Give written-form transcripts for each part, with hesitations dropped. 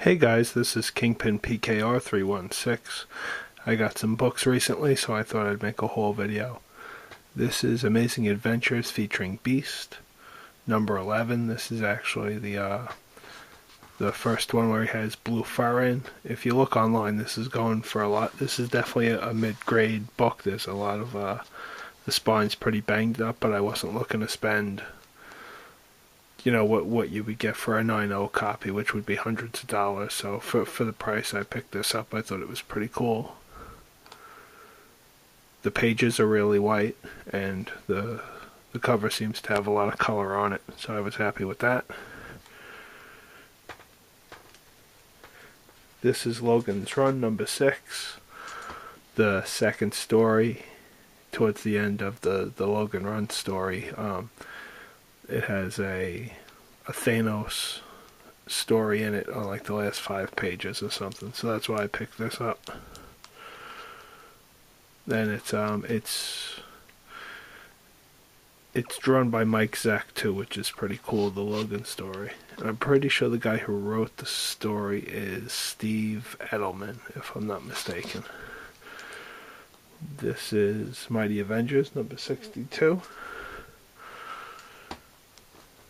Hey guys, this is Kingpin PKR 316. I got some books recently, so I thought I'd make a whole video. This is Amazing Adventures featuring Beast, number 11. This is actually the first one where he has Blue Fur in. If you look online, this is going for a lot. This is definitely a mid-grade book. There's a lot of the spine's pretty banged up, but I wasn't looking to spend what you would get for a 9.0 copy, which would be hundreds of dollars. So for the price I picked this up, I thought it was pretty cool. The pages are really white, and the cover seems to have a lot of color on it, so I was happy with that. This is Logan's Run, number 6. The second story towards the end of the Logan Run story. It has a Thanos story in it on like the last 5 pages or something, so that's why I picked this up. Then it's drawn by Mike Zeck too, which is pretty cool, the Logan story. And I'm pretty sure the guy who wrote the story is Steve Edelman, if I'm not mistaken. This is Mighty Avengers, number 62.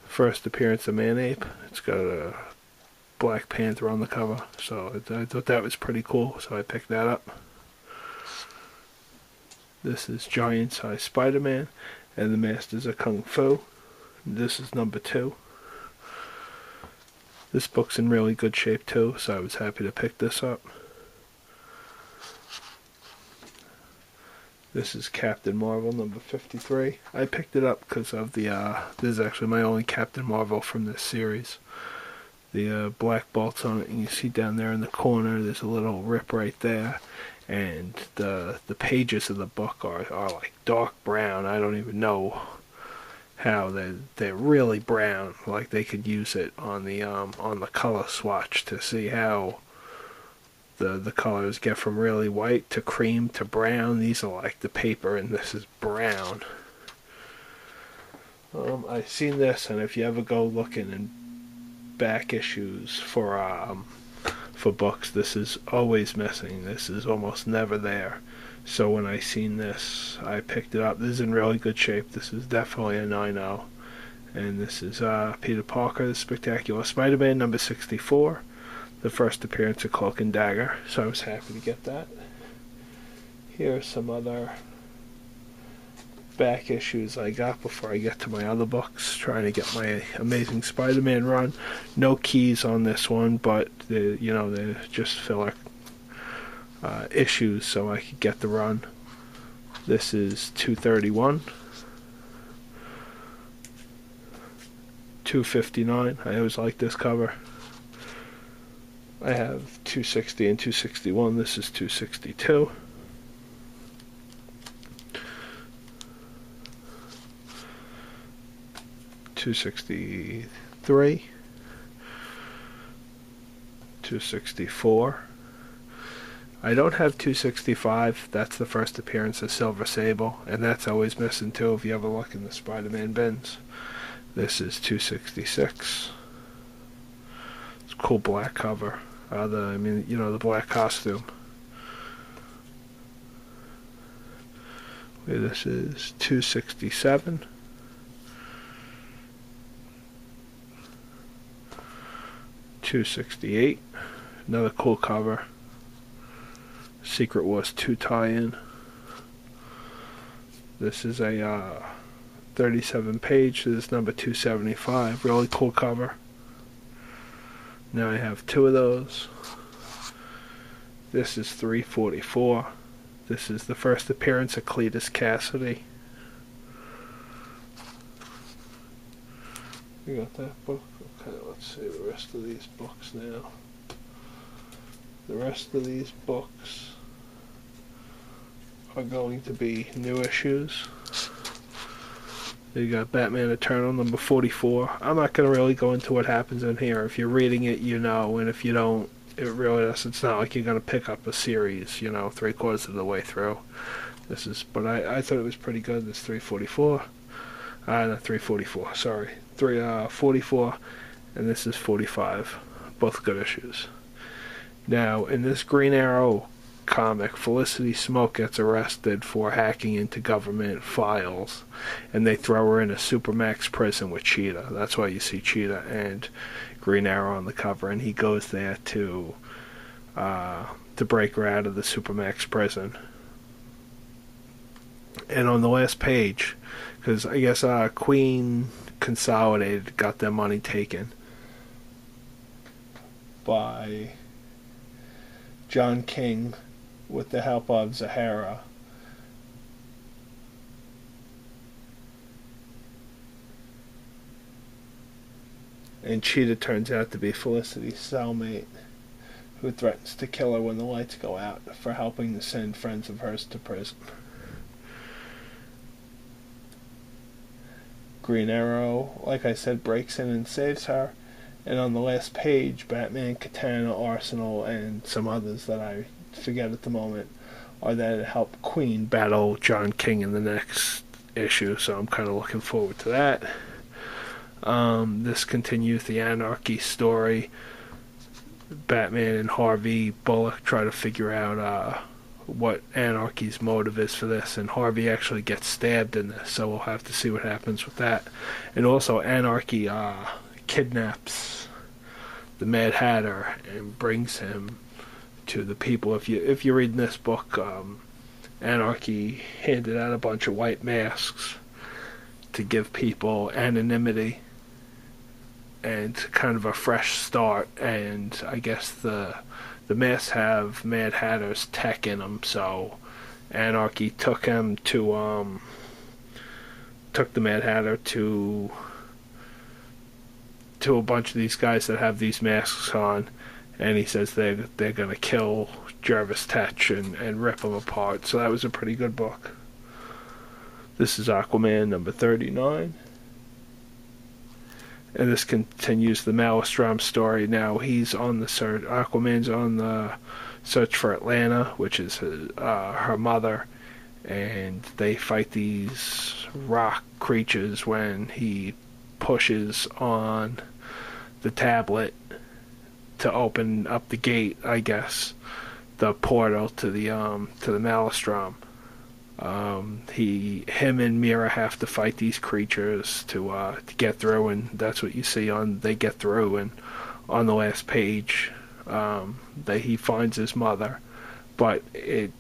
First appearance of Man-Ape. It's got a Black Panther on the cover, so I thought that was pretty cool, so I picked that up. This is Giant Size Spider-Man and the Masters of Kung Fu. This is number 2. This book's in really good shape too, so I was happy to pick this up. This is Captain Marvel, number 53. I picked it up because of this is actually my only Captain Marvel from this series. The black bolts on it, and you see down there in the corner, there's a little rip right there. And the pages of the book are like dark brown. I don't even know how they're really brown. Like they could use it on the color swatch to see how the colors get from really white to cream to brown. These are like the paper, and this is brown. I've seen this, and if you ever go looking in back issues for books, this is always missing. This is almost never there. So when I seen this, I picked it up. This is in really good shape. This is definitely a 9.0. And this is Peter Parker, the Spectacular Spider-Man, number 64. The first appearance of Cloak and Dagger, so I was happy to get that. Here are some other back issues I got before I get to my other books, trying to get my Amazing Spider-Man run. No keys on this one, but they're just filler issues so I could get the run. This is 231. 259. I always like this cover. I have 260 and 261. This is 262. $263, $264. I don't have 265. That's the first appearance of Silver Sable, and that's always missing too if you ever look in the Spider-Man bins. This is 266. It's a cool black cover. The black costume. This is 267. 268. Another cool cover. Secret Wars 2 tie-in. This is a 37 page. This is number 275. Really cool cover. Now I have 2 of those. This is 344. This is the first appearance of Cletus Cassidy. You got that book? Okay, let's see the rest of these books now. The rest of these books are going to be new issues. You got Batman Eternal, number 44. I'm not going to really go into what happens in here. If you're reading it, you know, and if you don't, it's not like you're going to pick up a series, 3/4 of the way through. But I thought it was pretty good, this 344. Not 344, sorry. 344, and this is 45. both good issues. Now, in this Green Arrow comic, Felicity Smoke gets arrested for hacking into government files, and they throw her in a Supermax prison with Cheetah. That's why you see Cheetah and Green Arrow on the cover, and he goes there to break her out of the Supermax prison. And on the last page, because I guess Queen Consolidated got their money taken by John King with the help of Zahara. And Cheetah turns out to be Felicity's cellmate, who threatens to kill her when the lights go out for helping to send friends of hers to prison. Green Arrow, like I said, breaks in and saves her. And on the last page, Batman, Katana, Arsenal, and some others that I forget at the moment are there to help Queen battle John King in the next issue. So I'm kind of looking forward to that. This continues the Anarchy story. Batman and Harvey Bullock try to figure out what Anarchy's motive is for this, and Harvey actually gets stabbed in this, so we'll have to see what happens with that. And also Anarchy kidnaps the Mad Hatter and brings him to the people. If you read this book, Anarchy handed out a bunch of white masks to give people anonymity and kind of a fresh start, and I guess the masks have Mad Hatter's tech in them, so Anarchy took him to took the Mad Hatter to a bunch of these guys that have these masks on, and he says they're gonna kill Jervis Tetch and rip him apart. So that was a pretty good book. This is Aquaman number 39. And this continues the Maelstrom story. Now he's on the search. Aquaman's on the search for Atlanta, which is her mother, and they fight these rock creatures when he pushes on the tablet to open up the gate, I guess, the portal to the Maelstrom. Him and Mira have to fight these creatures to get through, and that's what you see they get through. And on the last page, he finds his mother, but it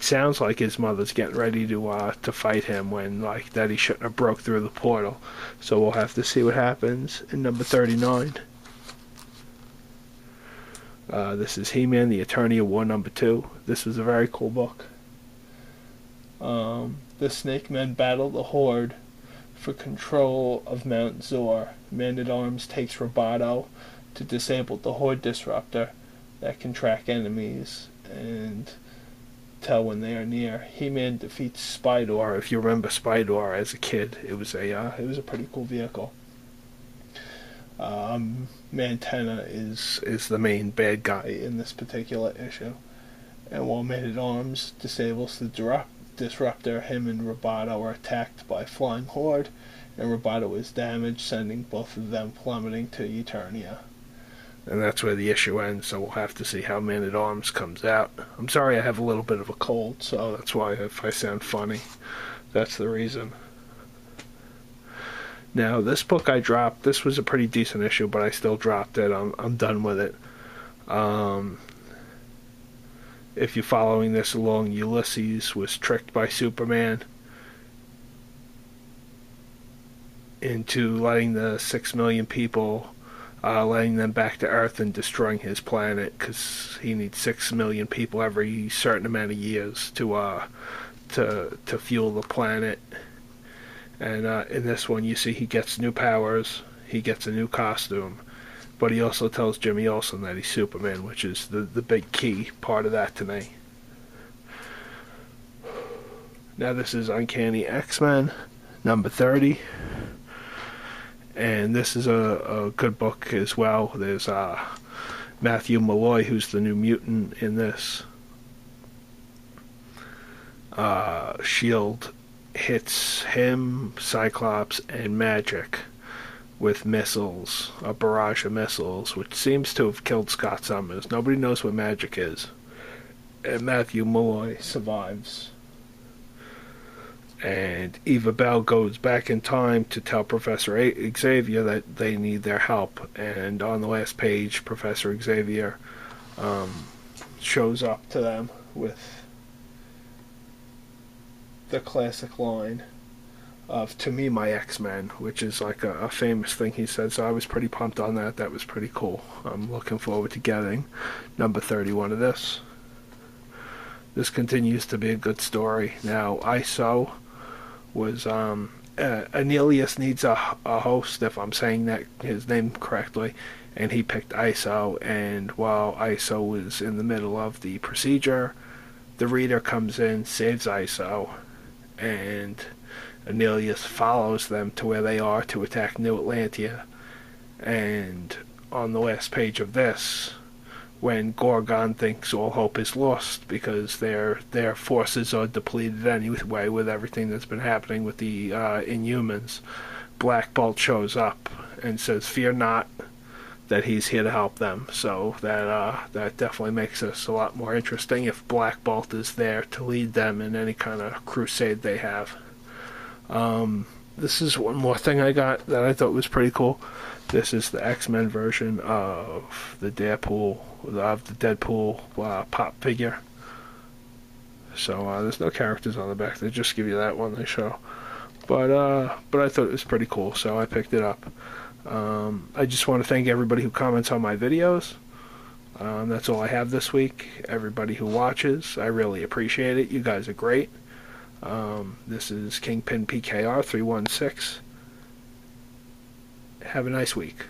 sounds like his mother's getting ready to fight him when that he shouldn't have broke through the portal. So we'll have to see what happens in number 39. This is He-Man, the Attorney of War number 2. This was a very cool book. The Snake Men battle the Horde for control of Mount Zor. Man-at-Arms takes Roboto to disable the Horde disruptor that can track enemies and tell when they are near. He-Man defeats Spydor. If you remember Spydor as a kid, it was a pretty cool vehicle. Mantena is the main bad guy in this particular issue, and while Man-at-Arms disables the disruptor, him and Roboto are attacked by Flying Horde, and Roboto is damaged, sending both of them plummeting to Eternia. And that's where the issue ends, so we'll have to see how Man-at-Arms comes out. I'm sorry, I have a little bit of a cold, so that's why if I sound funny, that's the reason. Now, this book I dropped. This was a pretty decent issue, but I still dropped it. I'm done with it. If you're following this along, Ulysses was tricked by Superman into letting the 6 million people, letting them back to Earth and destroying his planet, because he needs 6 million people every certain amount of years to fuel the planet. And in this one, you see he gets new powers, he gets a new costume, but he also tells Jimmy Olsen that he's Superman, which is the big key part of that to me. Now this is Uncanny X-Men, number 30. And this is a good book as well. There's Matthew Malloy, who's the New Mutant in this. SHIELD hits him, Cyclops, and Magic with missiles, a barrage of missiles, which seems to have killed Scott Summers. Nobody knows what magic is. And Matthew Malloy survives. And Eva Bell goes back in time to tell Professor Xavier that they need their help. And on the last page, Professor Xavier shows up to them with the classic line of "To me, my X-Men," which is like a famous thing he said. So I was pretty pumped on that. That was pretty cool. I'm looking forward to getting number 31 of this. This continues to be a good story. Now, ISO was Anelius needs a host, if I'm saying that his name correctly, and he picked ISO. And while ISO was in the middle of the procedure, the reader comes in, saves ISO, and Anelius follows them to where they are to attack New Atlantia. And on the last page of this, when Gorgon thinks all hope is lost because their forces are depleted anyway with everything that's been happening with the Inhumans, Black Bolt shows up and says, "Fear not," that he's here to help them. So that definitely makes this a lot more interesting if Black Bolt is there to lead them in any kind of crusade they have. This is one more thing I got that I thought was pretty cool. This is the X-Men version of the Deadpool pop figure. So there's no characters on the back. They just give you that one they show. But I thought it was pretty cool, so I picked it up. I just want to thank everybody who comments on my videos. That's all I have this week. Everybody who watches, I really appreciate it. You guys are great. This is Kingpin PKR 316. Have a nice week.